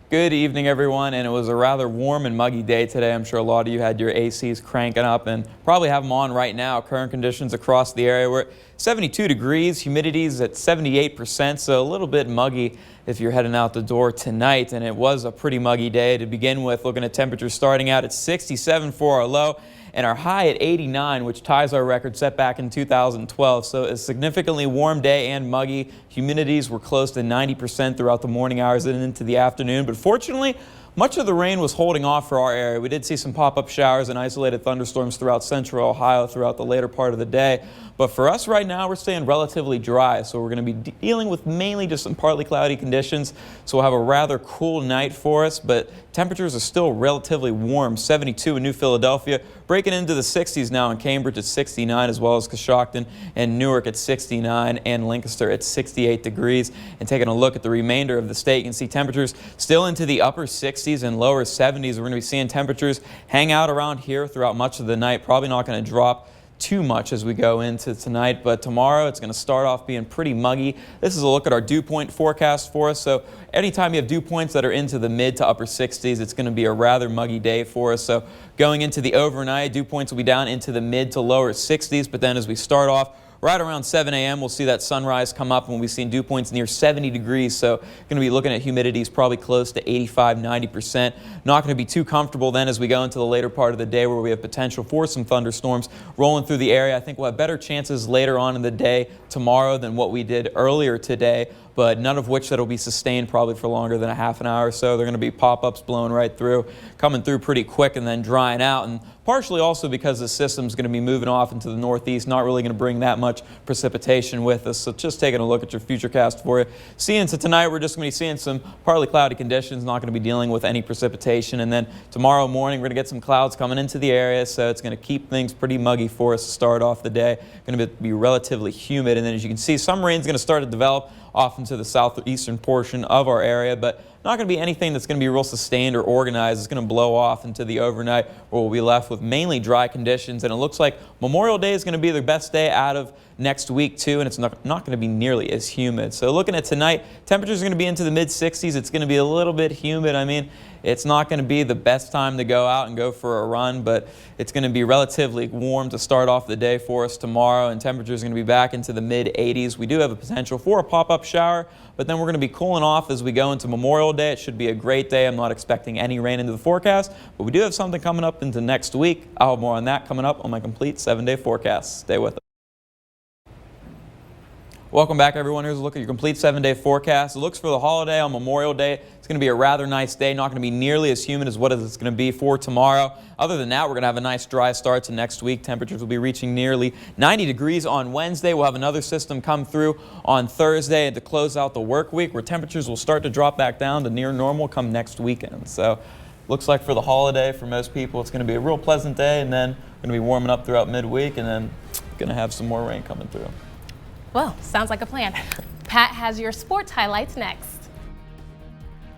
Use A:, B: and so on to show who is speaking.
A: Good evening, everyone, and it was a rather warm and muggy day today. I'm sure a lot of you had your ACs cranking up and probably have them on right now. Current conditions across the area were 72 degrees, humidity is at 78%, so a little bit muggy if you're heading out the door tonight. And it was a pretty muggy day to begin with, looking at temperatures starting out at 67 for our low and our high at 89, which ties our record set back in 2012. So a significantly warm day and muggy. Humidities were close to 90% throughout the morning hours and into the afternoon. But fortunately, much of the rain was holding off for our area. We did see some pop-up showers and isolated thunderstorms throughout central Ohio throughout the later part of the day. But for us right now, we're staying relatively dry, so we're going to be dealing with mainly just some partly cloudy conditions. So we'll have a rather cool night for us, but temperatures are still relatively warm. 72 in New Philadelphia, breaking into the 60s now in Cambridge at 69, as well as Coshocton and Newark at 69, and Lancaster at 68 degrees. And taking a look at the remainder of the state, you can see temperatures still into the upper 60s and lower 70s. We're going to be seeing temperatures hang out around here throughout much of the night. Probably not going to drop too much as we go into tonight, but tomorrow it's going to start off being pretty muggy. This is a look at our dew point forecast for us. So anytime you have dew points that are into the mid to upper 60s, it's going to be a rather muggy day for us. So going into the overnight, dew points will be down into the mid to lower 60s, but then as we start off right around 7 a.m., we'll see that sunrise come up and we'll be seeing dew points near 70 degrees. So going to be looking at humidities probably close to 85, 90%. Not going to be too comfortable then as we go into the later part of the day where we have potential for some thunderstorms rolling through the area. I think we'll have better chances later on in the day tomorrow than what we did earlier today, but none of which that will be sustained probably for longer than a half an hour or so. They're going to be pop-ups blowing right through, coming through pretty quick and then drying out. And partially also because the system's going to be moving off into the northeast, not really going to bring that much precipitation with us. So just taking a look at your futurecast for you. See into tonight, we're just going to be seeing some partly cloudy conditions, not going to be dealing with any precipitation. And then tomorrow morning, we're going to get some clouds coming into the area, so it's going to keep things pretty muggy for us to start off the day. Going to be relatively humid, and then as you can see, some rain's going to start to develop off into the southeastern portion of our area, but not going to be anything that's going to be real sustained or organized. It's going to blow off into the overnight where we'll be left with mainly dry conditions. And it looks like Memorial Day is going to be the best day out of next week too, and it's not going to be nearly as humid. So looking at tonight, temperatures are going to be into the mid 60s. It's going to be a little bit humid. I mean, it's not going to be the best time to go out and go for a run, but it's going to be relatively warm to start off the day for us tomorrow, and temperatures are going to be back into the mid 80s. We do have a potential for a pop-up shower, but then we're going to be cooling off as we go into Memorial Day. It should be a great day. I'm not expecting any rain into the forecast, but we do have something coming up into next week. I'll have more on that coming up on my complete 7-day forecast. Stay with us. Welcome back, everyone. Here's a look at your complete 7-day forecast. It looks for the holiday on Memorial Day. It's going to be a rather nice day, not going to be nearly as humid as what it's going to be for tomorrow. Other than that, we're going to have a nice dry start to next week. Temperatures will be reaching nearly 90 degrees on Wednesday. We'll have another system come through on Thursday and to close out the work week where temperatures will start to drop back down to near normal come next weekend. So looks like for the holiday, for most people, it's going to be a real pleasant day, and then we're going to be warming up throughout midweek, and then going to have some more rain coming through.
B: Well, sounds like a plan. Pat has your sports highlights next.